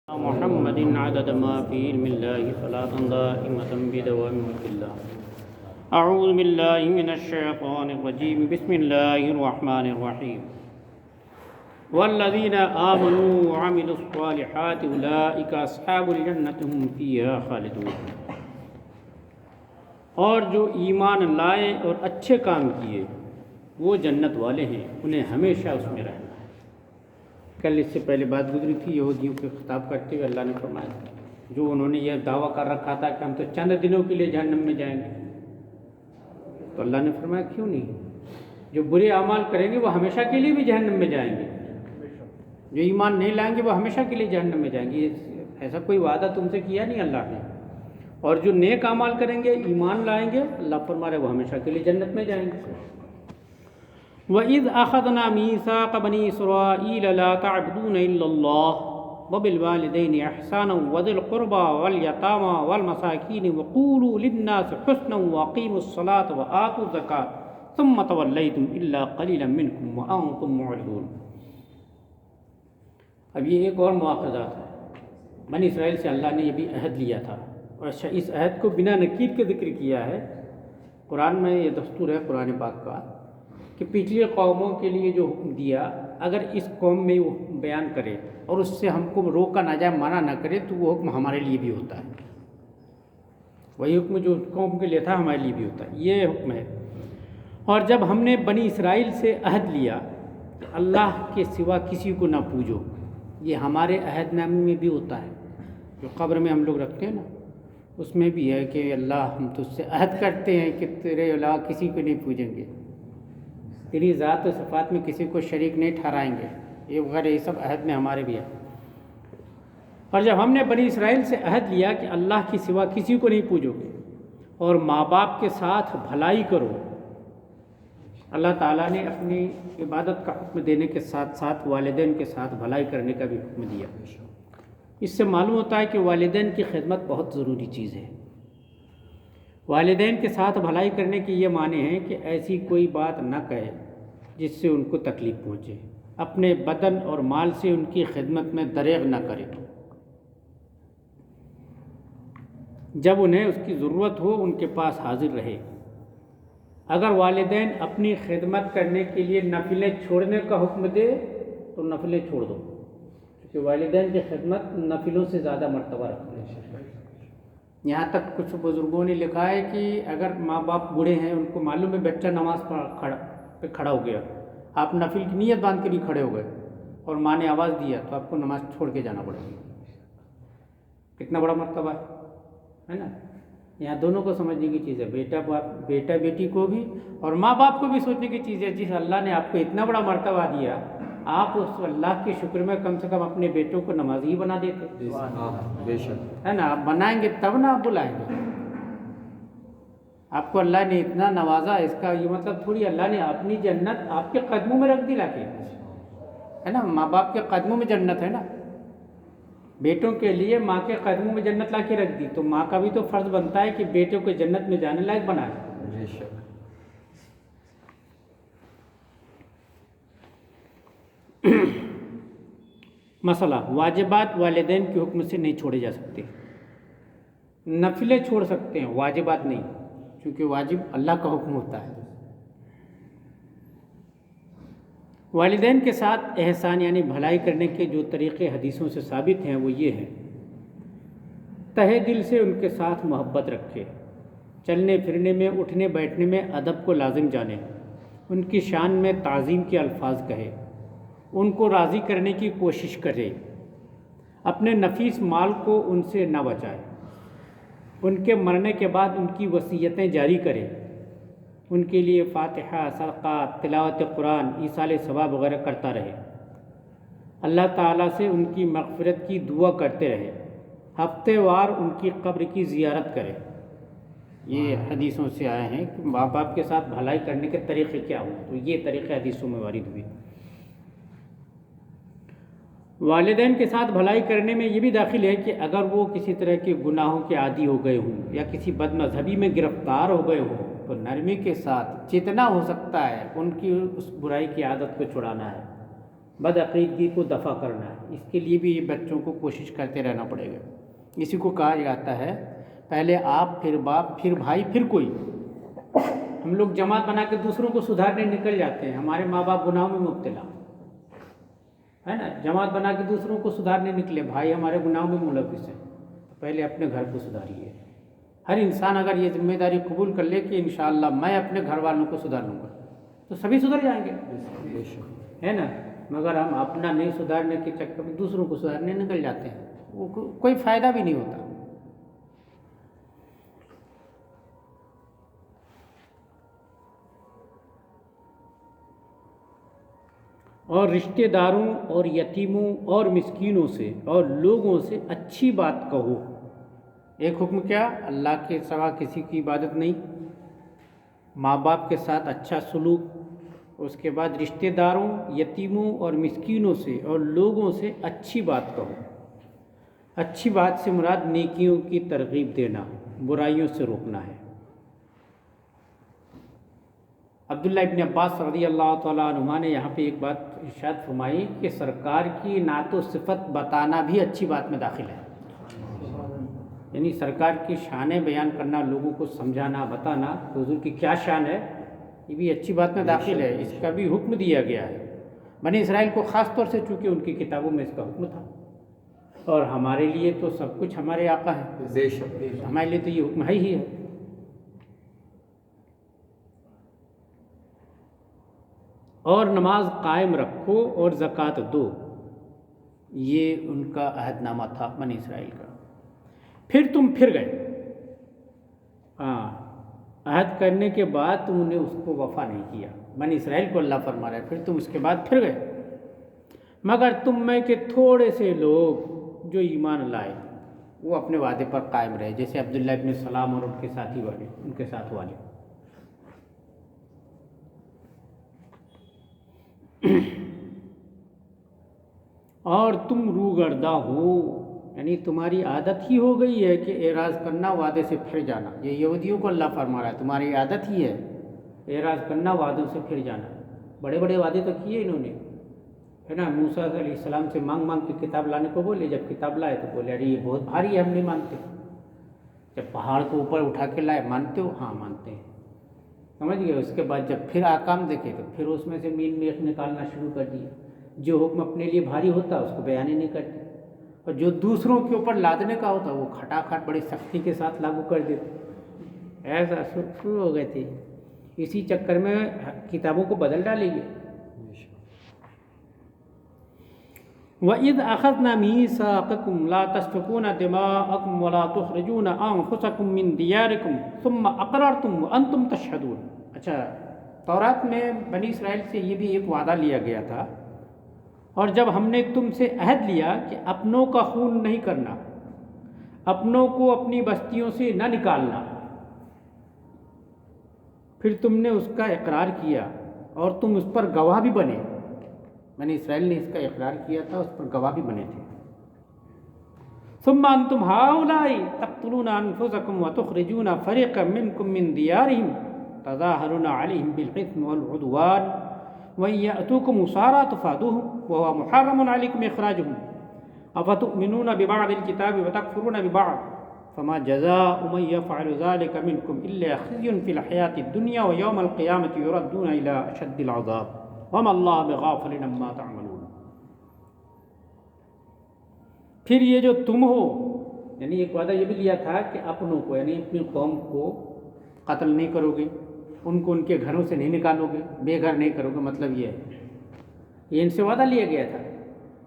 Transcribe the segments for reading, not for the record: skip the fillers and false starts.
محمد عدد ما في علم الله صلاة دائمة بدوام ملك الله. أعوذ بالله من الشيطان الرجيم. بسم الله الرحمن الرحيم. والذين آمنوا وعملوا الصالحات أولئك أصحاب الجنة هم فيها خالدون. اور جو ایمان لائے اور اچھے کام کیے وہ جنت والے ہیں، انہیں ہمیشہ اس میں رہنا ہے. کل اس سے پہلے بات گزری تھی یہودیوں کے خطاب کرتے ہوئے اللہ نے فرمایا جو انہوں نے یہ دعویٰ کر رکھا تھا کہ ہم تو چند دنوں کے لیے جہنم میں جائیں گے، تو اللہ نے فرمایا کیوں نہیں، جو برے اعمال کریں گے وہ ہمیشہ کے لیے بھی جہنم میں جائیں گے، جو ایمان نہیں لائیں گے وہ ہمیشہ کے لیے جہنم میں جائیں گے. ایسا کوئی وعدہ تم سے کیا نہیں اللہ نے. اور جو نیک اعمال کریں گے، ایمان لائیں گے، اللہ فرما رہے وہ ہمیشہ کے لیے جنت میں جائیں گے. وَإِذْ أَخَذْنَا مِيثَاقَ بَنِي إِسْرَائِيلَ لَا تَعْبُدُونَ إِلَّا اللَّهَ وَبِالْوَالِدَيْنِ إِحْسَانًا وَذِي الْقُرْبَى وَالْيَتَامَى وَالْمَسَاكِينِ وَقُولُوا لِلنَّاسِ حُسْنًا وَأَقِيمُوا الصَّلَاةَ وَآتُوا الزَّكَاةَ ثُمَّ تَوَلَّيْتُمْ إِلَّا قَلِيلًا مِّنكُمْ وَأَنتُم مُّعْرِضُونَ. اب یہ ایک اور مواخذات ہے. بنی اسرائیل سے اللہ نے یہ بھی عہد لیا تھا اور اس عہد کو بنا نکیر کے ذکر کیا ہے. قرآن میں یہ دستور ہے قرآن پاک کا کہ پچھلی قوموں کے لیے جو حکم دیا اگر اس قوم میں وہ بیان کرے اور اس سے ہم کو روکا نہ جائے، منع نہ کرے، تو وہ حکم ہمارے لیے بھی ہوتا ہے. وہی حکم جو قوم کے لیے تھا ہمارے لیے بھی ہوتا ہے. یہ حکم ہے. اور جب ہم نے بنی اسرائیل سے عہد لیا کہ اللہ کے سوا کسی کو نہ پوجو، یہ ہمارے عہد نامے میں بھی ہوتا ہے جو قبر میں ہم لوگ رکھتے ہیں نا، اس میں بھی ہے کہ اللہ ہم تجھ سے عہد کرتے ہیں کہ تیرے علاوہ کسی کو نہیں پوجیں گے، تیری ذات و صفات میں کسی کو شریک نہیں ٹھہرائیں گے. یہ وغیرہ یہ سب عہد میں ہمارے بھی ہے. اور جب ہم نے بنی اسرائیل سے عہد لیا کہ اللہ کے سوا کسی کو نہیں پوجو گے اور ماں باپ کے ساتھ بھلائی کرو، اللہ تعالیٰ نے اپنی عبادت کا حکم دینے کے ساتھ ساتھ والدین کے ساتھ بھلائی کرنے کا بھی حکم دیا. اس سے معلوم ہوتا ہے کہ والدین کی خدمت بہت ضروری چیز ہے. والدین کے ساتھ بھلائی کرنے کے یہ معنی ہیں کہ ایسی کوئی بات نہ کہے جس سے ان کو تکلیف پہنچے، اپنے بدن اور مال سے ان کی خدمت میں دریغ نہ کرے، جب انہیں اس کی ضرورت ہو ان کے پاس حاضر رہے. اگر والدین اپنی خدمت کرنے کے لیے نفلیں چھوڑنے کا حکم دے تو نفلیں چھوڑ دو، کیونکہ والدین کی خدمت نفلوں سے زیادہ مرتبہ رکھتے ہیں. یہاں تک کچھ بزرگوں نے لکھا ہے کہ اگر ماں باپ بوڑھے ہیں، ان کو معلوم ہے بچہ نماز پہ کھڑا ہو گیا، آپ نفل کی نیت باندھ کے بھی کھڑے ہو گئے اور ماں نے آواز دیا تو آپ کو نماز چھوڑ کے جانا پڑے گا. کتنا بڑا مرتبہ ہے نا. یہاں دونوں کو سمجھنے کی چیز ہے، بیٹا بیٹی کو بھی اور ماں باپ کو بھی سوچنے کی چیز ہے. جس اللہ نے آپ کو اتنا بڑا مرتبہ دیا، آپ اس اللہ کے شکر میں کم سے کم اپنے بیٹوں کو نمازی بنا دیتے. بے شک ہے نا. آپ بنائیں گے تب نہ آپ بلائیں گے. آپ کو اللہ نے اتنا نوازا، اس کا یہ مطلب تھوڑی اللہ نے اپنی جنت آپ کے قدموں میں رکھ دی لا کے، ہے نا. ماں باپ کے قدموں میں جنت ہے نا. بیٹوں کے لیے ماں کے قدموں میں جنت لا کے رکھ دی، تو ماں کا بھی تو فرض بنتا ہے کہ بیٹوں کو جنت میں جانے لائق بنائے. بے شک مسئلہ واجبات والدین کے حکم سے نہیں چھوڑے جا سکتے. نفلیں چھوڑ سکتے ہیں، واجبات نہیں، کیونکہ واجب اللہ کا حکم ہوتا ہے. والدین کے ساتھ احسان یعنی بھلائی کرنے کے جو طریقے حدیثوں سے ثابت ہیں وہ یہ ہیں: تہہ دل سے ان کے ساتھ محبت رکھے، چلنے پھرنے میں، اٹھنے بیٹھنے میں ادب کو لازم جانے، ان کی شان میں تعظیم کے الفاظ کہے، ان کو راضی کرنے کی کوشش کرے، اپنے نفیس مال کو ان سے نہ بچائے، ان کے مرنے کے بعد ان کی وصیتیں جاری کرے، ان کے لیے فاتحہ، صدقات، تلاوت قرآن، ایصال ثواب وغیرہ کرتا رہے، اللہ تعالیٰ سے ان کی مغفرت کی دعا کرتے رہے، ہفتے وار ان کی قبر کی زیارت کرے. یہ حدیثوں سے آئے ہیں کہ ماں باپ کے ساتھ بھلائی کرنے کے طریقے کیا ہوں، تو یہ طریقے حدیثوں میں وارد ہوئے. والدین کے ساتھ بھلائی کرنے میں یہ بھی داخل ہے کہ اگر وہ کسی طرح کے گناہوں کے عادی ہو گئے ہوں یا کسی بد مذہبی میں گرفتار ہو گئے ہوں تو نرمی کے ساتھ جتنا ہو سکتا ہے ان کی اس برائی کی عادت کو چھڑانا ہے. بدعقیدگی کو دفع کرنا ہے، اس کے لیے بھی بچوں کو کوشش کرتے رہنا پڑے گا۔ اسی کو کہا جاتا ہے پہلے آپ، پھر باپ، پھر بھائی، پھر کوئی۔ ہم لوگ جماعت بنا کے دوسروں کو سدھارنے نکل جاتے ہیں، ہمارے ماں باپ گناہوں میں مبتلا ہے نا، جماعت بنا کے دوسروں کو سدھارنے نکلے، بھائی ہمارے گناہوں میں ملوث ہیں، پہلے اپنے گھر کو سدھاریے۔ ہر انسان اگر یہ ذمہ داری قبول کر لے کہ انشاءاللہ میں اپنے گھر والوں کو سدھار لوں گا تو سبھی سدھر جائیں گے، بے شک ہے نا۔ مگر ہم اپنا نہیں سدھارنے کے چکر میں دوسروں کو سدھارنے نکل جاتے ہیں، وہ کوئی فائدہ بھی نہیں ہوتا۔ اور رشتہ داروں اور یتیموں اور مسکینوں سے اور لوگوں سے اچھی بات کہو۔ ایک حکم کیا؟ اللہ کے سوا کسی کی عبادت نہیں، ماں باپ کے ساتھ اچھا سلوک، اس کے بعد رشتہ داروں، یتیموں اور مسکینوں سے اور لوگوں سے اچھی بات کہو۔ اچھی بات سے مراد نیکیوں کی ترغیب دینا، برائیوں سے روکنا ہے۔ عبداللہ ابن عباس رضی اللہ تعالیٰ عنہما نے یہاں پہ ایک بات ارشاد فرمائی کہ سرکار کی نعت و صفت بتانا بھی اچھی بات میں داخل ہے، یعنی سرکار کی شانیں بیان کرنا، لوگوں کو سمجھانا، بتانا کہ حضور کی کیا شان ہے، یہ بھی اچھی بات میں داخل ہے، اس کا بھی حکم دیا گیا ہے۔ بنی اسرائیل کو خاص طور سے چونکہ ان کی کتابوں میں اس کا حکم تھا، اور ہمارے لیے تو سب کچھ ہمارے آقا ہے، بے شک ہمارے لیے تو یہ حکم ہی ہے۔ اور نماز قائم رکھو اور زکوٰۃ دو، یہ ان کا عہد نامہ تھا بنی اسرائیل کا۔ پھر تم پھر گئے، عہد کرنے کے بعد تم نے اس کو وفا نہیں کیا۔ بنی اسرائیل کو اللہ فرما رہا ہے پھر تم اس کے بعد پھر گئے، مگر تم میں کے تھوڑے سے لوگ جو ایمان لائے وہ اپنے وعدے پر قائم رہے، جیسے عبداللہ ابن سلام اور ان کے ساتھی والے، ان کے ساتھ والے۔ اور تم روگردہ ہو، یعنی تمہاری عادت ہی ہو گئی ہے کہ اعراض کرنا، وعدے سے پھر جانا۔ یہ یہودیوں کو اللہ فرما رہا ہے تمہاری عادت ہی ہے اعراض کرنا، وعدوں سے پھر جانا۔ بڑے بڑے وعدے تو کیے انہوں نے، ہے نا۔ موسیٰ علیہ السلام سے مانگ مانگ کے کتاب لانے کو بولے، جب کتاب لائے تو بولے ارے یہ بہت بھاری ہے، ہم نہیں مانتے۔ جب پہاڑ کو اوپر اٹھا کے لائے، مانتے ہو؟ ہاں مانتے ہیں، سمجھ گئے۔ اس کے بعد جب پھر احکام دیکھے تو پھر اس میں سے مین میخ نکالنا شروع کر دیے۔ جو حکم اپنے لیے بھاری ہوتا اس کو بیان ہی نہیں کرتے، اور جو دوسروں کے اوپر لادنے کا ہوتا وہ کھٹاکھٹ بڑی سختی کے ساتھ لاگو کر دیتے۔ ایسا شروع ہو گئے تھے، اسی چکر میں کتابوں کو بدل ڈالیں گے۔ وَإِذْ أَخَذْنَا مِيثَاقَكُمْ لَا تَسْفِكُونَ دِمَاءَكُمْ وَلَا تُخْرِجُونَ أَنفُسَكُمْ مِنْ دِيَارِكُمْ ثُمَّ أَقْرَرْتُمْ وَأَنْتُمْ تَشْهَدُونَ۔ اچھا، تورات میں بنی اسرائیل سے یہ بھی ایک وعدہ لیا گیا تھا، اور جب ہم نے تم سے عہد لیا کہ اپنوں کا خون نہیں کرنا، اپنوں کو اپنی بستیوں سے نہ نکالنا، پھر تم نے اس کا اقرار کیا اور تم اس پر گواہ بھی بنے۔ بنی اسرائیل نے اس کا اقرار کیا تھا، اس پر گواہ بھی بنے تھے۔ ثم انتم هؤلاء تقتلون انفسكم وتخرجون فريقا منكم من ديارهم تظاهرون عليهم بالإثم والعدوان وإن يأتوكم أسارى تفادوهم وهو محرم عليكم إخراجهم أفتؤمنون ببعض الكتاب وتكفرون ببعض فما جزاء من يفعل ذلك منكم إلا خزي في الحياة الدنيا ويوم القيامة يردون إلى أشد العذاب وما الله بغافل عما تعملون۔ پھر یہ جو تم ہو، یعنی ایک وعدہ یہ بھی لیا تھا کہ اپنوں کو، یعنی اپنی قوم کو قتل نہیں کرو گے، ان کو ان کے گھروں سے نہیں نکالو گے، بے گھر نہیں کرو گے، مطلب یہ ہے، یہ ان سے وعدہ لیا گیا تھا،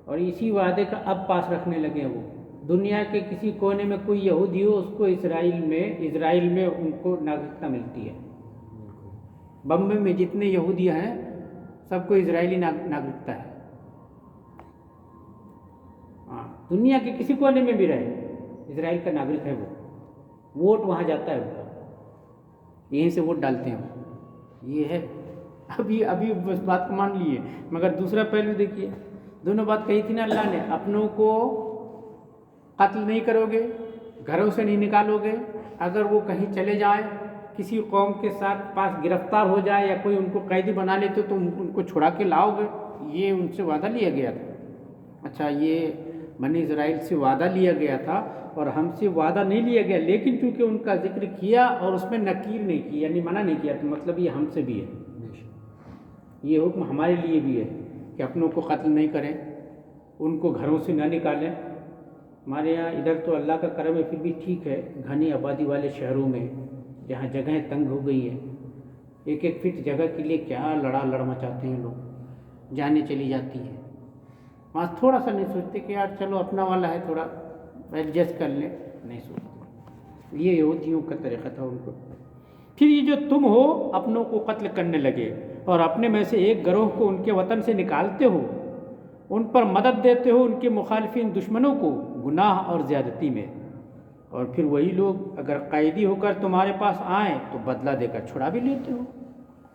اور اسی وعدے کا اب پاس رکھنے لگے ہیں وہ۔ دنیا کے کسی کونے میں کوئی یہودی ہو، اس کو اسرائیل میں ان کو ناگرکتا ملتی ہے۔ بمبے میں جتنے یہودی ہیں سب کو اسرائیلی ناگرکتا ہے، ہاں، دنیا کے کسی کونے میں بھی رہے اسرائیل کا ناگرک ہے وہ، ووٹ وہاں جاتا ہے، وہ یہیں سے ووٹ ڈالتے ہیں وہ، یہ ہے۔ ابھی بس بات کو مان لیے، مگر دوسرا پہلو دیکھیے، دونوں بات کہی تھی نا اللہ نے، اپنوں کو قتل نہیں کرو گے، گھروں سے نہیں نکالو گے، اگر وہ کہیں چلے جائیں، کسی قوم کے ساتھ پاس گرفتار ہو جائے یا کوئی ان کو قیدی بنا لے تو تم ان کو چھڑا کے لاؤ گے، یہ ان سے وعدہ لیا گیا تھا. اچھا یہ بنی اسرائیل سے وعدہ لیا گیا تھا اور ہم سے وعدہ نہیں لیا گیا، لیکن چونکہ ان کا ذکر کیا اور اس میں نکیر نہیں کی یعنی منع نہیں کیا، تو مطلب یہ ہم سے بھی ہے. یہ حکم ہمارے لیے بھی ہے کہ اپنوں کو قتل نہیں کریں، ان کو گھروں سے نہ نکالیں. ہمارے یہاں ادھر تو اللہ کا کرم ہے پھر بھی ٹھیک ہے، گھنی آبادی والے شہروں میں جہاں جگہیں تنگ ہو گئی ہیں، ایک ایک فٹ جگہ کے لیے کیا لڑ مچاتے ہیں لوگ، جانیں چلی جاتی ہیں. وہاں تھوڑا سا نہیں سوچتے کہ یار چلو اپنا والا ہے تھوڑا ایڈجسٹ کر لیں، نہیں سوچتے. یہ یہودیوں کا طریقہ تھا ان کو. پھر یہ جو تم ہو اپنوں کو قتل کرنے لگے اور اپنے میں سے ایک گروہ کو ان کے وطن سے نکالتے ہو، ان پر مدد دیتے ہو ان کے مخالفین دشمنوں کو گناہ اور زیادتی میں، اور پھر وہی لوگ اگر قیدی ہو کر تمہارے پاس آئیں تو بدلہ دے کر چھڑا بھی لیتے ہو،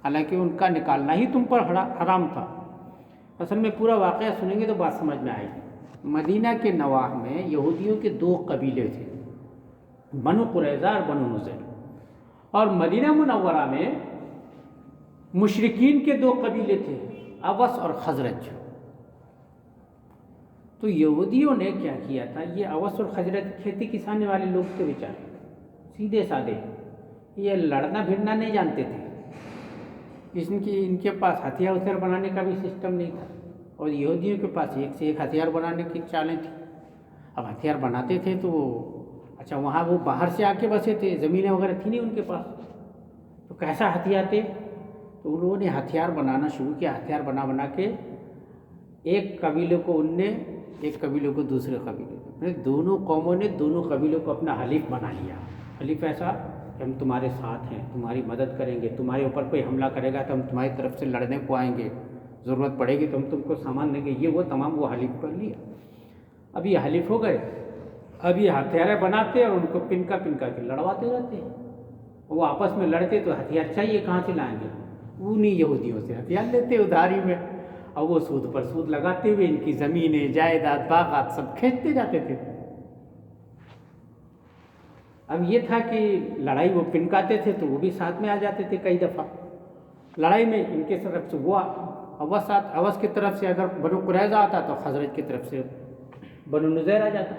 حالانکہ ان کا نکالنا ہی تم پر حرام تھا. اصل میں پورا واقعہ سنیں گے تو بات سمجھ میں آئے گی. مدینہ کے نواح میں یہودیوں کے 2 قبیلے تھے، بنو قریظہ اور بنو نذیر. اور مدینہ منورہ میں مشرکین کے 2 قبیلے تھے، اوس اور خزرج. تو یہودیوں نے کیا کیا تھا، یہ اوس اور خزرج کھیتی کسانے والے لوگ تھے بیچارے، سیدھے سادے، یہ لڑنا بھیڑنا نہیں جانتے تھے. ان کے پاس ہتھیار بنانے کا بھی سسٹم نہیں تھا، اور یہودیوں کے پاس ایک سے ایک ہتھیار بنانے کی چالیں تھیں. اب ہتھیار بناتے تھے تو اچھا وہاں وہ باہر سے آ کے بسے تھے، زمینیں وغیرہ تھی نہیں ان کے پاس، تو کیسا ہتھیار تھے. تو انہوں نے ہتھیار بنانا شروع کیا. ہتھیار بنا کے ایک قبیلے کو ان نے، ایک قبیلے کو دوسرے قبیلے کو، دونوں قوموں نے دونوں قبیلوں کو اپنا حلیف بنا لیا. حلیف ایسا کہ ہم تمہارے ساتھ ہیں، تمہاری مدد کریں گے، تمہارے اوپر کوئی حملہ کرے گا تو ہم تمہاری طرف سے لڑنے کو آئیں گے، ضرورت پڑے گی تو ہم تم کو سامان دیں گے. یہ وہ تمام وہ حلیف کر لیا. اب یہ حلیف ہو گئے، اب یہ ہتھیاریں بناتے اور ان کو پنکا کے لڑواتے رہتے. وہ آپس میں لڑتے تو ہتھیار چاہیے کہاں سے لائیں گے، انہیں یہودیوں سے ہتھیار لیتے ادھاری میں، اور وہ سود پر سود لگاتے ہوئے ان کی زمینیں، جائیداد، باغات سب کھینچتے جاتے تھے. اب یہ تھا کہ لڑائی وہ پنکاتے تھے تو وہ بھی ساتھ میں آ جاتے تھے. کئی دفعہ لڑائی میں ان کے طرف سے وہ اوس کی طرف سے اگر بنو قریظہ آتا تو خزرج کی طرف سے بنو نذیر آ جاتا،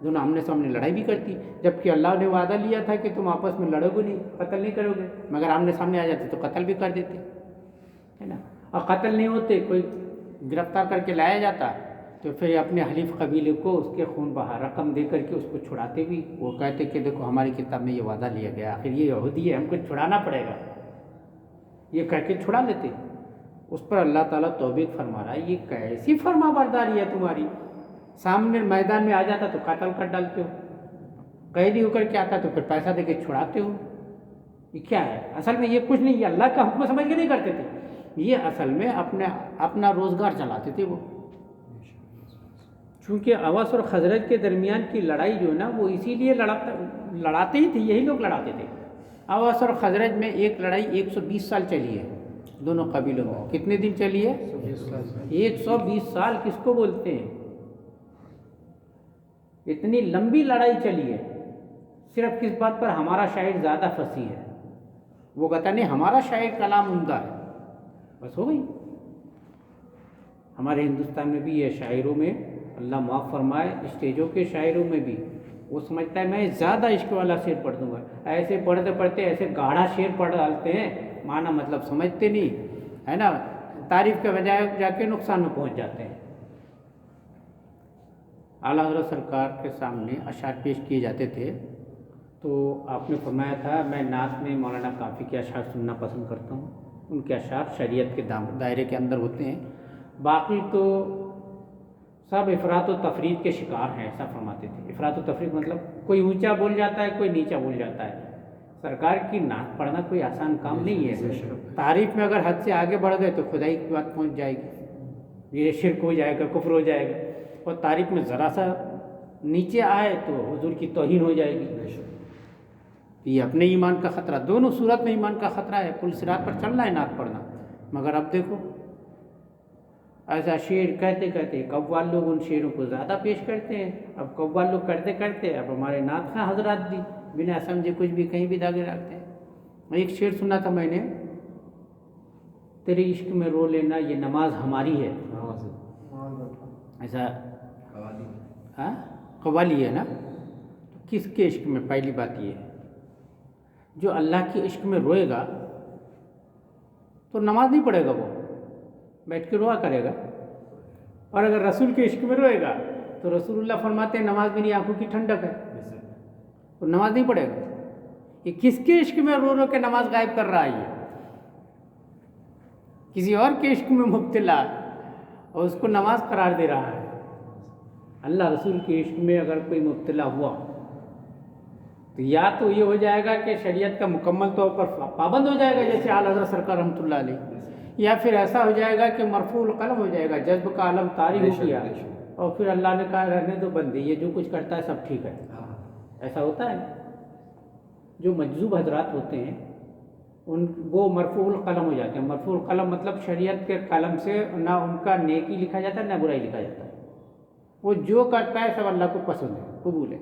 دونوں آمنے سامنے لڑائی بھی کرتی. جبکہ اللہ نے وعدہ لیا تھا کہ تم آپس میں لڑو گے نہیں، قتل نہیں کرو گے، مگر آمنے سامنے آ جاتے تو قتل بھی کر دیتے، ہے نا. اور قتل نہیں ہوتے، کوئی گرفتار کر کے لایا جاتا تو پھر اپنے حلیف قبیلے کو اس کے خون بہا رقم دے کر کے اس کو چھڑاتے بھی. وہ کہتے کہ دیکھو ہماری کتاب میں یہ وعدہ لیا گیا، آخر یہ یہودی ہے، ہم کو چھڑانا پڑے گا، یہ کہہ کے چھڑا لیتے. اس پر اللہ تعالیٰ توبیخ فرما رہا ہے، یہ کیسی فرما برداری ہے تمہاری. سامنے میدان میں آ جاتا تو قتل کر ڈالتے ہو، قیدی ہو کر کے آتا تو پھر پیسہ دے کے چھڑاتے ہو. یہ کیا ہے؟ اصل میں یہ کچھ نہیں، یہ اللہ کا حکم سمجھ کے نہیں کرتے تھے، یہ اصل میں اپنا روزگار چلاتے تھے. وہ چونکہ اوس اور خزرج کے درمیان کی لڑائی جو ہے نا، وہ اسی لیے لڑاتے ہی تھے، یہی لوگ لڑاتے تھے. اوس اور خزرج میں ایک لڑائی 120 سال چلی ہے دونوں قبیلوں میں. کتنے دن چلی ہے؟ 120 سال. کس کو بولتے ہیں؟ اتنی لمبی لڑائی چلی ہے. صرف کس بات پر؟ ہمارا شاعر زیادہ فصیح ہے، وہ کہتا نہیں ہمارا شاعر کلام عمدہ ہے، بس ہو گئی. ہمارے ہندوستان میں بھی یہ شاعروں میں اللہ معاف فرمائے، اسٹیجوں کے شاعروں میں بھی وہ سمجھتا ہے میں زیادہ عشق والا شعر پڑھ دوں گا. ایسے پڑھتے پڑھتے ایسے گاڑھا شعر پڑھ ڈالتے ہیں، معنی مطلب سمجھتے نہیں، ہے نا. تعریف کے بجائے جا کے نقصان میں پہنچ جاتے ہیں. اعلیٰ حضرت سرکار کے سامنے اشعار پیش کیے جاتے تھے تو آپ نے فرمایا تھا میں نعت میں مولانا کافی کے اشعار سننا پسند کرتا ہوں. ان کے اشعار شریعت کے دائرے کے اندر ہوتے ہیں، باقی تو سب افراط و تفرید کے شکار ہیں، ایسا فرماتے تھے. افراط و تفرید مطلب کوئی اونچا بول جاتا ہے، کوئی نیچا بول جاتا ہے. سرکار کی نعت پڑھنا کوئی آسان کام نہیں ہے. تعریف میں اگر حد سے آگے بڑھ گئے تو خدائی کی بات پہنچ جائے گی، یہ شرک ہو جائے گا، کفر ہو جائے گا. اور تعریف میں ذرا سا نیچے آئے تو حضور کی توہین ہو جائے گی. یہ اپنے ایمان کا خطرہ، دونوں صورت میں ایمان کا خطرہ ہے. پل صراط پر چلنا ہے نعت پڑھنا. مگر اب دیکھو ایسا شعر کہتے کہتے قوال لوگ ان شعروں کو زیادہ پیش کرتے ہیں. اب قوال لوگ کرتے کرتے اب ہمارے نعت خواہ حضرات بھی بنا سمجھے کچھ بھی کہیں بھی داغے رکھتے ہیں. ایک شعر سنا تھا میں نے، تیرے عشق میں رو لینا یہ نماز ہماری ہے، نماز ایسا ہاں قوالی ہے نا. تو کس کے عشق میں؟ پہلی بات یہ ہے جو اللہ کے عشق میں روئے گا تو نماز نہیں پڑھے گا، وہ بیٹھ کے دعا کرے گا. اور اگر رسول کے عشق میں روئے گا تو رسول اللہ فرماتے ہیں نماز میری آنکھوں کی ٹھنڈک ہے، تو نماز نہیں پڑھے گا. یہ کس کے عشق میں رو رو کے نماز غائب کر رہا ہے؟ یہ کسی اور کے عشق میں مبتلا اور اس کو نماز قرار دے رہا ہے. اللہ رسول کے عشق میں اگر کوئی مبتلا ہوا تو یا تو یہ ہو جائے گا کہ شریعت کا مکمل طور پر پابند ہو جائے گا جیسے اعلیٰ حضرت سرکار رحمۃ اللہ علیہ، یا پھر ایسا ہو جائے گا کہ مرفوع القلم ہو جائے گا، جذب کا عالم طاری ہو گیا اور پھر اللہ نے کہا رہنے دو بندے، یہ جو کچھ کرتا ہے سب ٹھیک ہے. ایسا ہوتا ہے. جو مجذوب حضرات ہوتے ہیں وہ مرفوع القلم ہو جاتے ہیں. مرفوع القلم مطلب شریعت کے قلم سے نہ ان کا نیکی لکھا جاتا ہے نہ برائی لکھا جاتا ہے. وہ جو کرتا ہے سب اللہ کو پسند ہے، قبول ہے.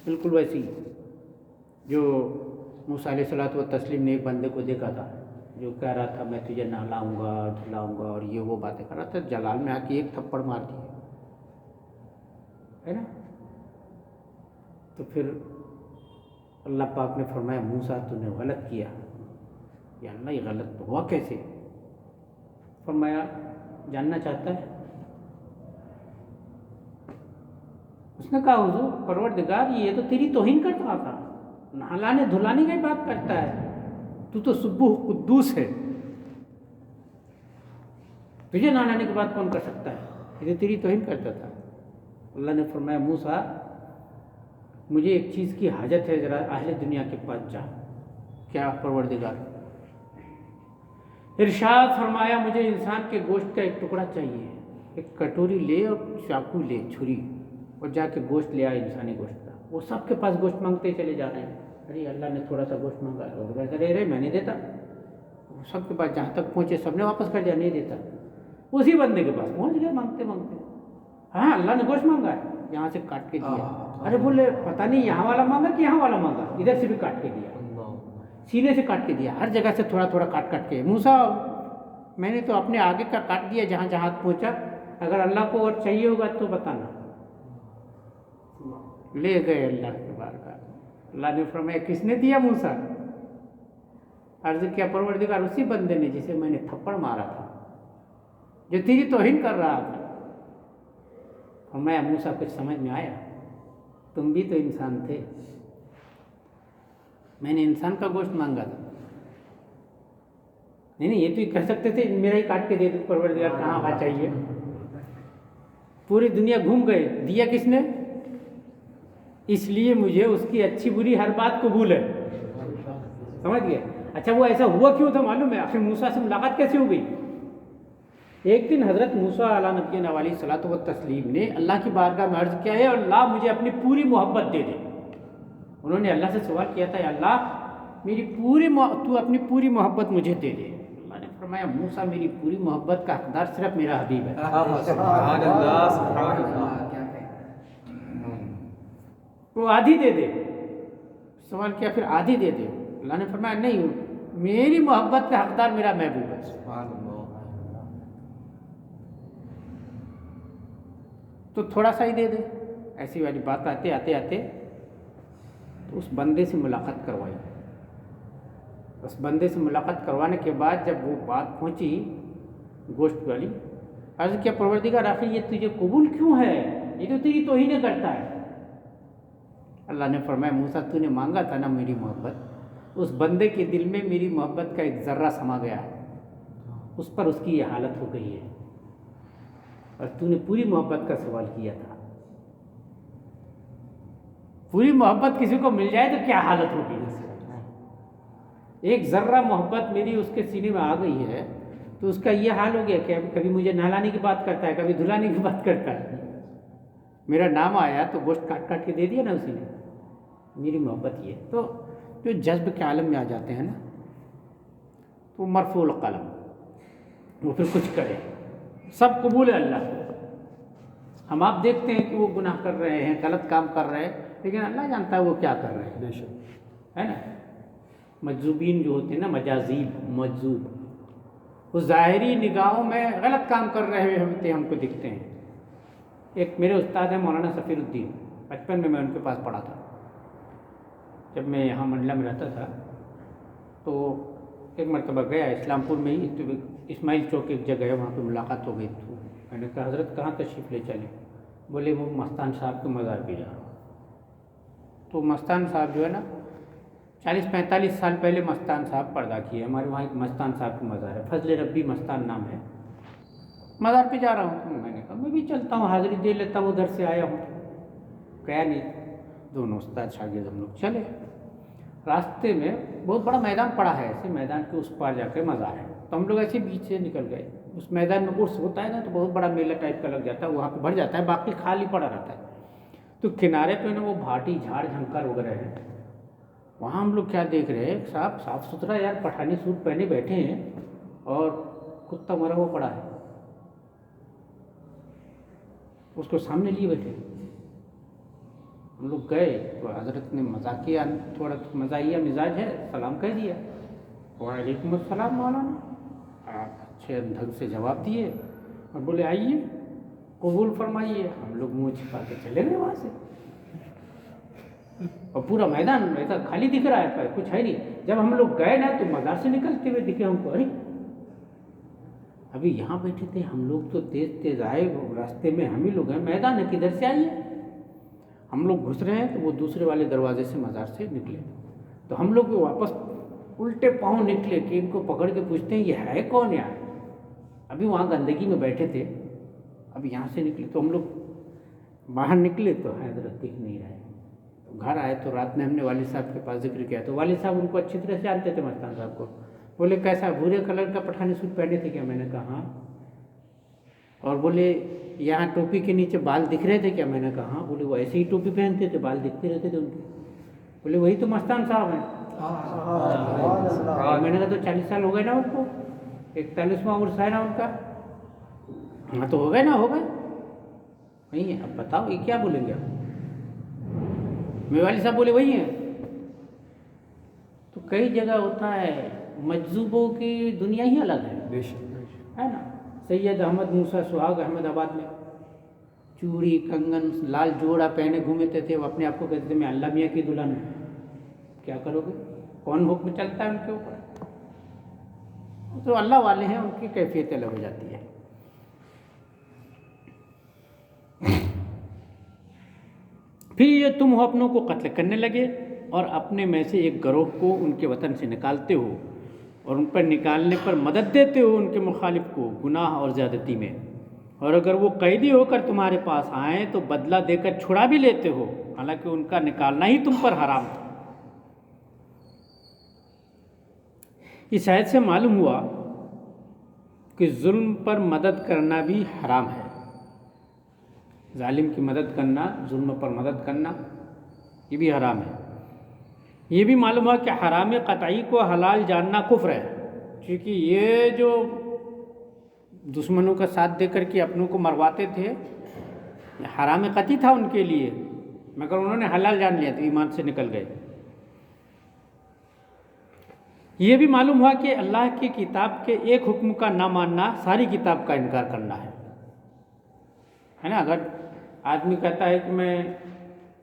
بالکل ویسی جو موسیٰ علیہ الصلوۃ والتسلیم نے ایک بندے کو دیکھا تھا جو کہہ رہا تھا میں تجھے نہلاؤں گا دھلاؤں گا اور یہ وہ باتیں کر رہا تھا، جلال میں آ کے ایک تھپڑ مار دی ہے نا. تو پھر اللہ پاک نے فرمایا موسیٰ تو نے غلط کیا. یا اللہ یہ غلط ہوا کیسے؟ فرمایا جاننا چاہتا ہے؟ اس نے کہا حضور پروردگار یہ تو تیری توہین کرتا تھا، نہلانے دھلانے کی بات کرتا ہے، تو سبوح قدوس ہے، تجھے نہلانے کی بات کون کر سکتا ہے؟ یہ تو تیری توہین کرتا تھا. اللہ نے فرمایا موسیٰ مجھے ایک چیز کی حاجت ہے، ذرا اہل دنیا کے پاس جا. کیا پروردگار؟ ارشاد فرمایا مجھے انسان کے گوشت کا ایک ٹکڑا چاہیے، ایک کٹوری لے اور چاقو لے چھری اور جا کے گوشت لے آئے انسانی گوشت کا. وہ سب کے پاس گوشت مانگتے چلے جا رہے ہیں. ارے اللہ نے تھوڑا سا گوشت مانگا، ارے میں نہیں دیتا. سب کے پاس جہاں تک پہنچے سب نے واپس کر دیا نہیں دیتا. اسی بندے کے پاس پہنچ گئے مانگتے مانگتے، ہاں اللہ نے گوشت مانگا ہے، یہاں سے کاٹ کے دیا. ارے بولے پتہ نہیں یہاں والا مانگا کہ یہاں والا مانگا، ادھر سے بھی کاٹ کے دیا، سینے سے کاٹ کے دیا، ہر جگہ سے تھوڑا تھوڑا کاٹ کاٹ کے. موسیٰ میں نے تو اپنے آگے کا کاٹ دیا جہاں جہاں پہنچا، اگر اللہ کو اور چاہیے ہوگا تو بتانا. لے گئے اللہ کے بارگاہ. اللہ نے فرمایا کس نے دیا موسیٰ؟ عرض کیا پروردگار اسی بندے نے جسے میں نے تھپڑ مارا تھا، جو تیری توہین کر رہا تھا. فرمایا موسیٰ کچھ سمجھ میں آیا؟ تم بھی تو انسان تھے، میں نے انسان کا گوشت مانگا تھا. نہیں یہ تو کہہ سکتے تھے میرا ہی کاٹ کے دے دو پروردگار، کہاں آ چاہیے. پوری دنیا گھوم گئے، دیا کس نے؟ اس لیے مجھے اس کی اچھی بری ہر بات قبول ہے. سمجھ گئے؟ اچھا وہ ایسا ہوا کیوں تھا معلوم ہے؟ آخر موسیٰ سے ملاقات کیسے ہو گئی؟ ایک دن حضرت موسیٰ علیہ نبینا علیہ الصلوۃ والتسلیم نے اللہ کی بارگاہ میں عرض کیا ہے اللہ مجھے اپنی پوری محبت دے دے. انہوں نے اللہ سے سوال کیا تھا اللہ تو اپنی پوری محبت مجھے دے دے. اللہ نے فرمایا موسیٰ میری پوری محبت کا حقدار صرف میرا حبیب ہے. سبحان اللہ سبحان اللہ. وہ آدھی دے دے. سوال کیا پھر آدھی دے دے. اللہ نے فرمایا نہیں میری محبت کا حقدار میرا محبوب ہے. سبحان اللہ. تو تھوڑا سا ہی دے دے. ایسی والی بات آتے آتے تو اس بندے سے ملاقات کروائی. اس بندے سے ملاقات کروانے کے بعد جب وہ بات پہنچی گوشت والی، عرض کیا پروردگار آخر یہ تجھے قبول کیوں ہے؟ یہ تو تیری توہین کرتا ہے. اللہ نے فرمایا موسیٰ تو نے مانگا تھا نا میری محبت، اس بندے کے دل میں میری محبت کا ایک ذرہ سما گیا ہے، اس پر اس کی یہ حالت ہو گئی ہے. اور تو نے پوری محبت کا سوال کیا تھا. پوری محبت کسی کو مل جائے تو کیا حالت ہوگی؟ ایک ذرہ محبت میری اس کے سینے میں آ گئی ہے تو اس کا یہ حال ہو گیا کہ کبھی مجھے نہلانے کی بات کرتا ہے، کبھی دھلانے کی بات کرتا ہے. میرا نام آیا تو گوشت کاٹ کاٹ کے دے دیا نا اسی نے. میری محبت یہ تو جو جذب کے عالم میں آ جاتے ہیں نا تو مرفوع القلم، وہ پھر کچھ کرے سب قبول ہے اللہ کو. ہم آپ دیکھتے ہیں کہ وہ گناہ کر رہے ہیں، غلط کام کر رہے ہیں، لیکن اللہ جانتا ہے وہ کیا کر رہے ہیں. بے شک ہے نا. مجذوبین جو ہوتے ہیں نا، مجازیب مجذوب، وہ ظاہری نگاہوں میں غلط کام کر رہے ہوتے ہم کو دکھتے ہیں. ایک میرے استاد ہیں مولانا سفیر الدین، بچپن میں ان کے پاس پڑھا تھا. جب میں یہاں منڈلا میں رہتا تھا تو ایک مرتبہ گیا اسلام پور میں ہی، تو اسماعیل چوک ایک جگہ ہے، وہاں پہ ملاقات ہو گئی. تو میں نے کہا حضرت کہاں تشریف لے چلے؟ بولے وہ مستان صاحب کے مزار پہ جا رہا ہوں. تو مستان صاحب جو ہے نا 40-45 سال پہلے مستان صاحب پردہ کیے. ہمارے وہاں ایک مستان صاحب کا مزار ہے، فضل ربی مستان نام ہے. مزار پہ جا رہا ہوں. تو میں نے کہا میں بھی چلتا ہوں، حاضری دے لیتا ہوں، ادھر سے آیا ہوں. گیا نہیں. دونوں استاد شاگرد ہم لوگ چلے. راستے میں بہت بڑا میدان پڑا ہے، ایسے میدان کے اس پار جا کے مزار ہے. تو ہم لوگ ایسے بیچ سے نکل گئے. اس میدان میں عرس ہوتا ہے نا، تو بہت بڑا میلہ ٹائپ کا لگ جاتا ہے، وہاں پہ بھر جاتا ہے، باقی خالی پڑا رہتا ہے. تو کنارے پہ نا وہ بھاٹی جھاڑ جھنکر وغیرہ ہے. وہاں ہم لوگ کیا دیکھ رہے ہیں، صاحب صاف ستھرا یار پٹھانی سوٹ پہنے بیٹھے ہیں اور کتا مرا ہوا پڑا ہے، اس کو سامنے لیے بیٹھے. ہم لوگ گئے تو حضرت نے مذاقیہ تھوڑا مزاحیہ مزاج ہے، سلام کہہ دیا، وعلیکم السلام مولانا. آپ اچھے ڈھنگ سے جواب دیے اور بولے آئیے قبول فرمائیے. ہم لوگ منہ چھپا کے چلے گئے وہاں سے. اور پورا میدان ایسا خالی دکھ رہا ہے، کچھ ہے نہیں. جب ہم لوگ گئے نا تو مزار سے نکلتے ہوئے دکھے ہم کو، ارے ابھی یہاں بیٹھے تھے ہم لوگ، تو تیز تیز آئے راستے میں، ہم ہی لوگ ہیں، میدان ہے کدھر سے آئیے. ہم لوگ گھس رہے ہیں تو وہ دوسرے والے دروازے سے مزار سے نکلے. تو ہم لوگ واپس الٹے پاؤں نکلے کہ ان کو پکڑ کے پوچھتے ہیں یہ ہے کون یار. ابھی وہاں گندگی میں بیٹھے تھے، اب یہاں سے نکلے. تو ہم لوگ باہر نکلے تو حضرت دکھ نہیں رہے. گھر آئے تو رات میں ہم نے والد صاحب کے پاس ذکر کیا. تو والد صاحب ان کو اچھی طرح سے جانتے تھے مستان صاحب کو. بولے کیسا بھورے کلر کا پٹھانی سوٹ پہنے تھے کیا؟ میں نے کہا ہاں. اور بولے یہاں ٹوپی کے نیچے بال دکھ رہے تھے کیا؟ میں نے کہا ہاں. بولے وہ ایسے ہی ٹوپی پہنتے تھے، بال دکھتے رہتے تھے ان کے. بولے وہی تو مستان صاحب ہیں. میں نے کہا تو 40 سال ہو گئے نا ان کو، 41واں عرس ہے نا ان کا. ہاں تو ہو گئے نا، ہو گئے نہیں ہے. اب بتاؤ یہ کیا بولیں گے آپ؟ میرے والد صاحب بولے وہی ہیں. تو کئی جگہ ہوتا ہے مجذوبوں کی دنیا ہی الگ ہے نا. سید احمد موسیٰ سہاگ احمد آباد میں چوڑی کنگن لال جوڑا پہنے گھومتے تھے. وہ اپنے آپ کو کہتے تھے میں اللہ میاں کی دلہن ہوں. کیا کرو گے؟ کون حکم چلتا ہے ان کے اوپر؟ تو اللہ والے ہیں، ان کی کیفیت الگ ہو جاتی ہے. پھر یہ تم ہو اپنوں کو قتل کرنے لگے اور اپنے میں سے ایک گروہ کو ان کے وطن سے نکالتے ہو اور ان پر نکالنے پر مدد دیتے ہو ان کے مخالف کو گناہ اور زیادتی میں. اور اگر وہ قیدی ہو کر تمہارے پاس آئیں تو بدلہ دے کر چھڑا بھی لیتے ہو، حالانکہ ان کا نکالنا ہی تم پر حرام تھا. اس آیت سے معلوم ہوا کہ ظلم پر مدد کرنا بھی حرام ہے. ظالم کی مدد کرنا، ظلم پر مدد کرنا، یہ بھی حرام ہے. یہ بھی معلوم ہوا کہ حرام قطعی کو حلال جاننا کفر ہے، کیونکہ یہ جو دشمنوں کا ساتھ دے کر کے اپنوں کو مرواتے تھے یہ حرام قطعی تھا ان کے لیے، مگر انہوں نے حلال جان لیا تو ایمان سے نکل گئے. یہ بھی معلوم ہوا کہ اللہ کی کتاب کے ایک حکم کا نہ ماننا ساری کتاب کا انکار کرنا ہے نا. اگر آدمی کہتا ہے کہ میں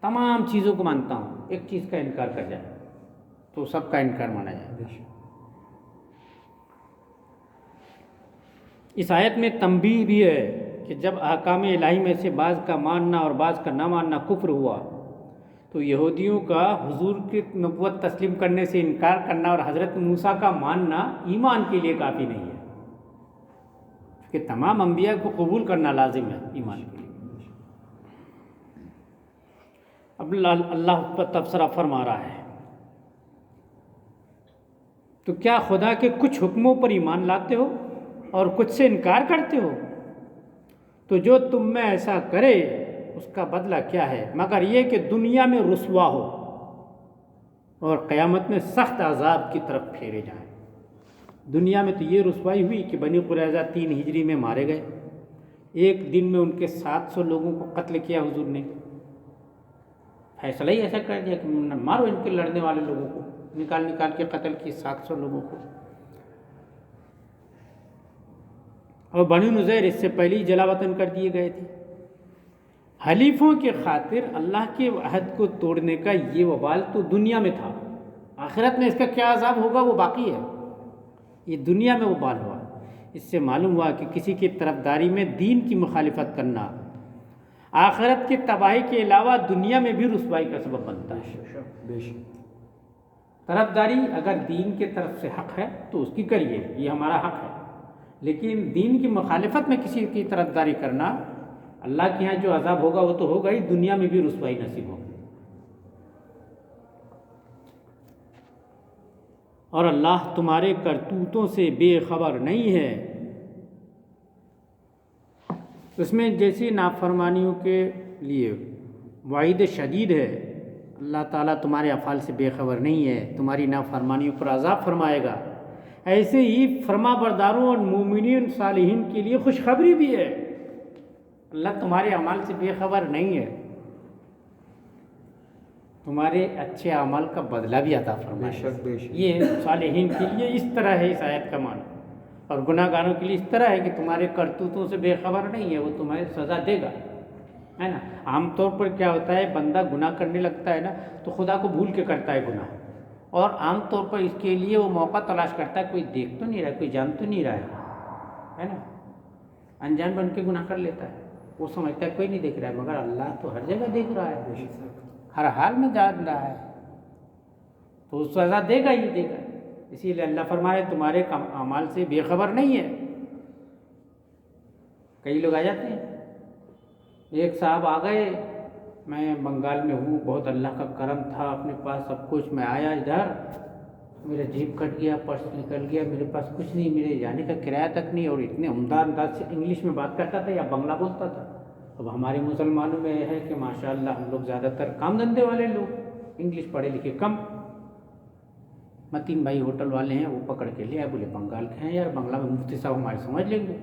تمام چیزوں کو مانتا ہوں، ایک چیز کا انکار کر جائے تو سب کا انکار مانا جائے. اس آیت میں تنبیہ بھی ہے کہ جب احکام الہی میں سے بعض کا ماننا اور بعض کا نہ ماننا کفر ہوا تو یہودیوں کا حضور کی نبوت تسلیم کرنے سے انکار کرنا اور حضرت موسیٰ کا ماننا ایمان کے لیے کافی نہیں ہے، کہ تمام انبیاء کو قبول کرنا لازم ہے ایمان کے لیے. اب اللہ پر تبصرہ فرما رہا ہے تو کیا خدا کے کچھ حکموں پر ایمان لاتے ہو اور کچھ سے انکار کرتے ہو؟ تو جو تم میں ایسا کرے اس کا بدلہ کیا ہے مگر یہ کہ دنیا میں رسوا ہو اور قیامت میں سخت عذاب کی طرف پھیرے جائیں. دنیا میں تو یہ رسوائی ہوئی کہ بنی قریظہ 3 ہجری میں مارے گئے. ایک دن میں ان کے 700 لوگوں کو قتل کیا حضور نے. فیصلہ ہی ایسا کر دیا کہ مارو ان کے لڑنے والے لوگوں کو، نکال کے قتل کیے 700 لوگوں کو. اور بنو نذیر اس سے پہلے ہی جلا وطن کر دیے گئے تھے۔ حلیفوں کے خاطر اللہ کے عہد کو توڑنے کا یہ وبال تو دنیا میں تھا، آخرت میں اس کا کیا عذاب ہوگا وہ باقی ہے، یہ دنیا میں وبال ہوا۔ اس سے معلوم ہوا کہ کسی کی طرفداری میں دین کی مخالفت کرنا آخرت کی تباہی کے علاوہ دنیا میں بھی رسوائی کا سبب بنتا ہے۔ بے شک طرفداری اگر دین کے طرف سے حق ہے تو اس کی کریے، یہ ہمارا حق ہے، لیکن دین کی مخالفت میں کسی کی طرفداری کرنا، اللہ کے ہاں جو عذاب ہوگا وہ تو ہوگا ہی، دنیا میں بھی رسوائی نصیب ہوگی۔ اور اللہ تمہارے کرتوتوں سے بے خبر نہیں ہے۔ اس میں جیسی نافرمانیوں کے لیے وعید شدید ہے، اللہ تعالیٰ تمہارے افعال سے بے خبر نہیں ہے، تمہاری نافرمانیوں پر عذاب فرمائے گا۔ ایسے ہی فرما برداروں اور مومنین صالحین کے لیے خوشخبری بھی ہے، اللہ تمہارے اعمال سے بے خبر نہیں ہے، تمہارے اچھے اعمال کا بدلہ بھی عطا فرمائے گا۔ بے شک یہ صالحین کے لیے اس طرح ہے اس آیت کا معنی، اور گناہ گاروں کے لیے اس طرح ہے کہ تمہارے کرتوتوں سے بے خبر نہیں ہے، وہ تمہیں سزا دے گا، ہے نا۔ عام طور پر کیا ہوتا ہے، بندہ گناہ کرنے لگتا ہے نا تو خدا کو بھول کے کرتا ہے گناہ، اور عام طور پر اس کے لیے وہ موقع تلاش کرتا ہے، کوئی دیکھ تو نہیں رہا، کوئی جان تو نہیں رہا ہے نا، انجان بن کے گناہ کر لیتا ہے، وہ سمجھتا ہے کوئی نہیں دیکھ رہا ہے، مگر اللہ تو ہر جگہ دیکھ رہا ہے، ہر حال میں جان رہا ہے، تو اس سزا دے گا ہی دے گا۔ اسی لیے اللہ فرمائے تمہارے اعمال سے بے خبر نہیں ہے۔ کئی لوگ آ جاتے ہیں، ایک صاحب آ گئے، میں بنگال میں ہوں، بہت اللہ کا کرم تھا، اپنے پاس سب کچھ، میں آیا ادھر، میرا جیب کٹ گیا، پرس نکل گیا، میرے پاس کچھ نہیں، میرے جانے کا کرایہ تک نہیں، اور اتنے عمدہ انداز سے انگلش میں بات کرتا تھا یا بنگلہ بولتا تھا۔ اب ہمارے مسلمانوں میں یہ ہے کہ ماشاءاللہ ہم لوگ زیادہ تر کام دھندے والے لوگ، انگلش پڑھے لکھے کم۔ متین بھائی ہوٹل والے ہیں، وہ پکڑ کے لے آئے، بولے بنگال کے ہیں یار، بنگلہ میں مفتی صاحب ہمارے سمجھ لیں گے۔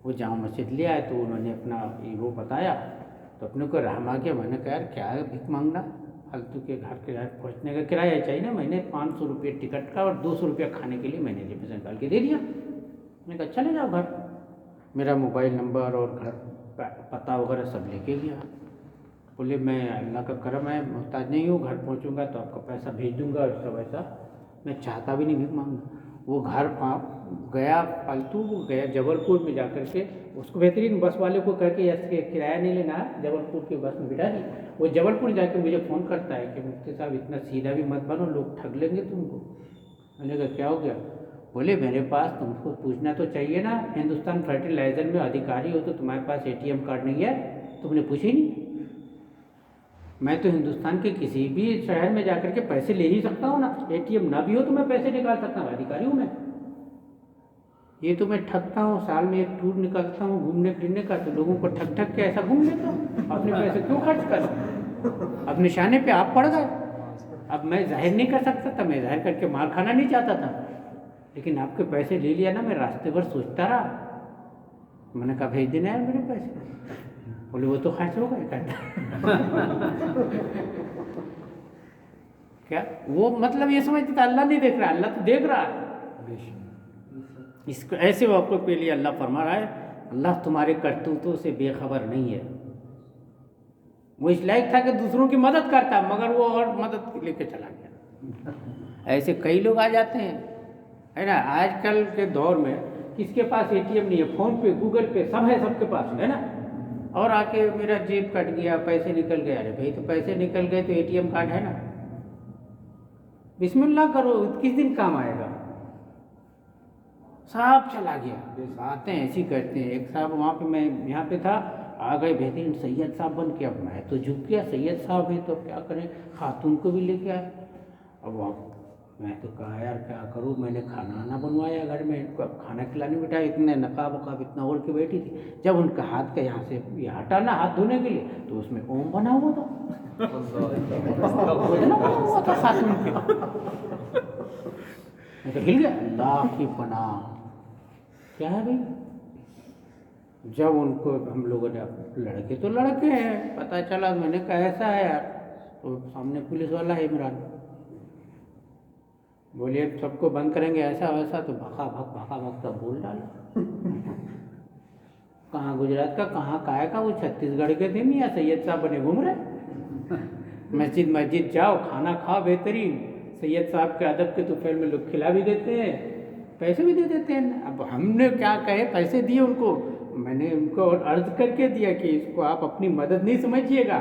وہ جامع مسجد لے آئے تو انہوں نے اپنا وہ بتایا، تو اپنے کو رحم آ گیا، میں نے کہا یار کیا ہے بھیک مانگنا، فالتو کے گھر کے پہنچنے کا کرایہ چاہیے نا، میں نے 500 روپے ٹکٹ کا اور 200 روپیہ کھانے کے لیے میں نے جیب سے نکال کے دے دیا۔ میں نے کہا چلے جاؤ گھر، میرا موبائل نمبر اور گھر پتہ وغیرہ سب لے کے گیا۔ بولے میں اللہ کا کرم ہے، محتاج نہیں ہوں، گھر پہنچوں گا تو آپ کا پیسہ بھیج دوں گا، ایسا ویسا، میں چاہتا بھی نہیں بھیک مانگنا۔ وہ گھر گیا فالتو، گیا جبل پور میں جا کر کے، اس کو بہترین بس والے کو کہہ کے اس کے کرایہ نہیں لینا ہے، جبل پور کی بس میں بٹھا دی۔ وہ جبل پور جا کے مجھے فون کرتا ہے کہ مفتی صاحب اتنا سیدھا بھی مت بنو، لوگ ٹھگ لیں گے تم کو۔ میں نے کہا کیا ہو گیا؟ بولے میرے پاس تم کو پوچھنا تو چاہیے نا، ہندوستان فرٹیلائزر میں ادھیکاری ہو تو تمہارے پاس ATM کارڈ نہیں ہے، تم نے پوچھا ہی نہیں۔ میں تو ہندوستان کے کسی بھی شہر میں جا کر کے پیسے لے ہی سکتا ہوں نا، ATM نہ بھی ہو تو میں پیسے نکال سکتا ہوں، ادھیکاری ہوں میں۔ یہ تو میں ٹھگتا ہوں، سال میں ایک ٹور نکالتا ہوں گھومنے پھرنے کا، تو لوگوں کو ٹھگ ٹھگ کے ایسا گھوم لیتا ہوں، اپنے پیسے کیوں خرچ کروں؟ اب نشانے پہ آپ پڑ گئے، اب میں ظاہر نہیں کر سکتا تھا، میں ظاہر کر کے مار کھانا نہیں چاہتا تھا، لیکن آپ کے پیسے لے لیا نا، میں راستے بھر سوچتا رہا، میں نے کہا بھیج دینا یار میرے پیسے۔ بولے وہ تو خرچ ہو گئے، کہتا کیا وہ مطلب یہ سمجھتا تھا اللہ نہیں دیکھ رہا، اللہ تو دیکھ رہا ہے۔ اس کو ایسے موقع کے لیے اللہ فرما رہا ہے اللہ تمہارے کرتوتوں سے بے خبر نہیں ہے۔ وہ اس لائق تھا کہ دوسروں کی مدد کرتا، مگر وہ اور مدد لے کے چلا گیا۔ ایسے کئی لوگ آ جاتے ہیں، ہے نا، آج کل کے دور میں کس کے پاس ATM نہیں ہے، فون پہ گوگل پہ سب ہے، سب کے پاس ہے نا، اور آ کے میرا جیب کٹ گیا، پیسے نکل گئے، ارے بھائی تو پیسے نکل گئے تو ATM کارڈ ہے نا، بسم اللہ کرو، کس دن کام آئے گا، سب چلا گیا۔ آتے ہیں ایسی کرتے ہیں، ایک صاحب وہاں پہ، میں یہاں پہ تھا، آ گئے بہترین سید صاحب بن کے، اب میں تو جھک گیا، سید صاحب ہیں تو کیا کریں، خاتون کو بھی لے کے آئے، اب میں تو کہا یار کیا کروں، میں نے کھانا نہ بنوایا گھر میں، کھانا کھلانے بیٹھا، اتنے نقاب وقاب اتنا اوڑھ کے بیٹھی تھی، جب ان کا ہاتھ کا یہاں سے یہ ہٹا نا ہاتھ دھونے کے لیے، تو اس میں اوم بنا ہوا تھا، خاتون کے، میں تو ہل گیا، اللہ کی پناہ، کیا ہے بھائی؟ جب ان کو ہم لوگوں نے، لڑکے تو لڑکے ہیں، پتہ چلا، میں نے کہا ایسا ہے یار، تو سامنے پولیس والا ہے عمران، بولیے سب کو بند کریں گے ایسا ویسا، تو بھگا بھگتا بول ڈالا، کہاں گجرات کا کہاں ہے کا، وہ چھتیس گڑھ کے تھے میاں سید صاحب بنے گھوم رہے. مسجد جاؤ، کھانا کھاؤ بہترین، سید صاحب کے ادب کے طفیل میں لوگ کھلا بھی دیتے ہیں، پیسے بھی دے دیتے ہیں. اب ہم نے کیا کہے، پیسے دیے ان کو. میں نے ان کو عرض کر کے دیا کہ اس کو آپ اپنی مدد نہیں سمجھیے گا،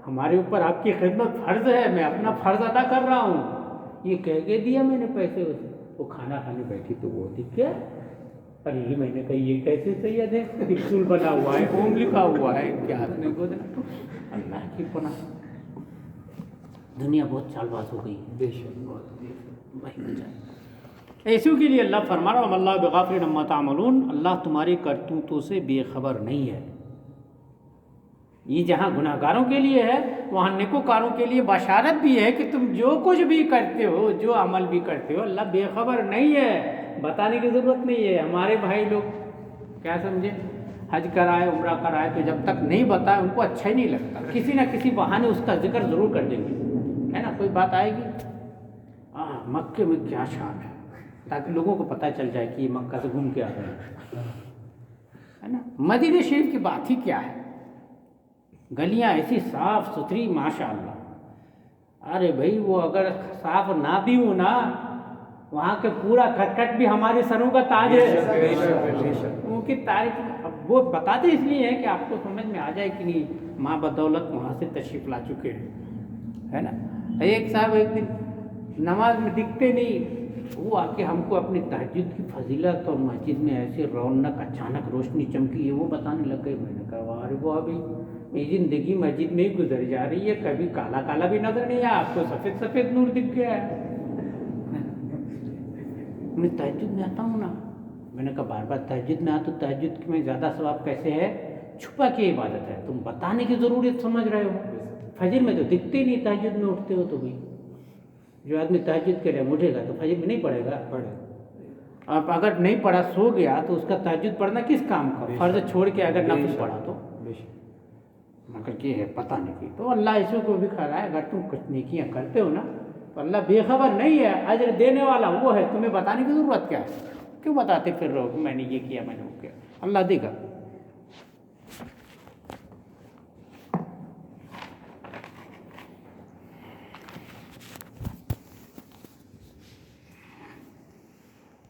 ہمارے اوپر آپ کی خدمت فرض ہے، میں اپنا فرض ادا کر رہا ہوں. یہ کہہ کے دیا میں نے پیسے اسے. وہ کھانا کھانے بیٹھی تو وہ دکھ گیا. ارے یہ میں نے کہا یہ کیسے سید ہے، ترسول بنا ہوا ہے، اوم لکھا ہوا ہے، کیا ہاتھ میں گود. اللہ کی پناہ، دنیا بہت چال باز ہو گئی. بے شک. ایسوں کے لیے اللہ فرما رہا ہے اللہ بغافل عما تعملون، اللہ تمہاری کرتوتوں سے بے خبر نہیں ہے. یہ جہاں گناہ گاروں کے لیے ہے، وہاں نیکوکاروں کے لیے بشارت بھی ہے کہ تم جو کچھ بھی کرتے ہو، جو عمل بھی کرتے ہو، اللہ بے خبر نہیں ہے، بتانے کی ضرورت نہیں ہے. ہمارے بھائی لوگ کیا سمجھے، حج کرائے عمرہ کرائے تو جب تک نہیں بتائے ان کو اچھا ہی نہیں لگتا، کسی نہ کسی بہانے اس کا ذکر ضرور کر دیں گے، ہے نا. کوئی بات آئے گی، مکے میں کیا شان ہے، تاکہ لوگوں کو پتہ چل جائے کہ یہ مکہ سے گھوم کے آ رہے ہیں، ہے نا. مدینہ شریف کی بات ہی کیا ہے، گلیاں ایسی صاف ستھری ماشاء اللہ. ارے بھائی وہ اگر صاف نہ بھی ہو نا، وہاں کے پورا کرکٹ بھی ہمارے سروں کا تاج ہے. ان کی تعریف اب وہ بتاتے اس لیے ہیں کہ آپ کو سمجھ میں آ جائے کہ نہیں ماں بدولت وہاں سے تشریف لا چکے ہیں، ہے نا. ایک صاحب ایک دن نماز میں دکھتے نہیں، وہ آ کے ہم کو اپنی تہجد کی فضیلت اور مسجد میں ایسے رونق اچانک روشنی چمکی ہے وہ بتانے لگ گئے. میں نے کہا واہ وہ ابھی میری زندگی مسجد میں ہی گزر جا رہی ہے، کبھی کالا کالا بھی نظر نہیں آیا، آپ کو سفید سفید نور دکھ گیا ہے. میں تہجد میں آتا ہوں نا، میں نے کہا بار بار تہجد میں تو تہجد میں زیادہ ثواب کیسے ہے، چھپا کے عبادت ہے، تم بتانے کی ضرورت سمجھ رہے ہو. فجر میں تو دکھتے نہیں، تہجد میں اٹھتے ہو تو بھی. جو آدمی تہجد کے لیے اٹھے گا تو فجر میں نہیں پڑھے گا. اب اگر نہیں پڑھا سو گیا تو اس کا تہجد پڑھنا کس کام کا، فرض چھوڑ کے اگر نفل پڑھا تو. مگر یہ ہے پتہ نہیں کی تو اللہ اس کو بھی کھا رہا ہے. اگر تم کچھ نیکیاں کرتے ہو نا تو اللہ بے خبر نہیں ہے، اجر دینے والا وہ ہے، تمہیں بتانے کی ضرورت کیا ہے، کیوں بتاتے پھر رہو کہ میں نے یہ کیا میں نے وہ کیا. اللہ دے گا.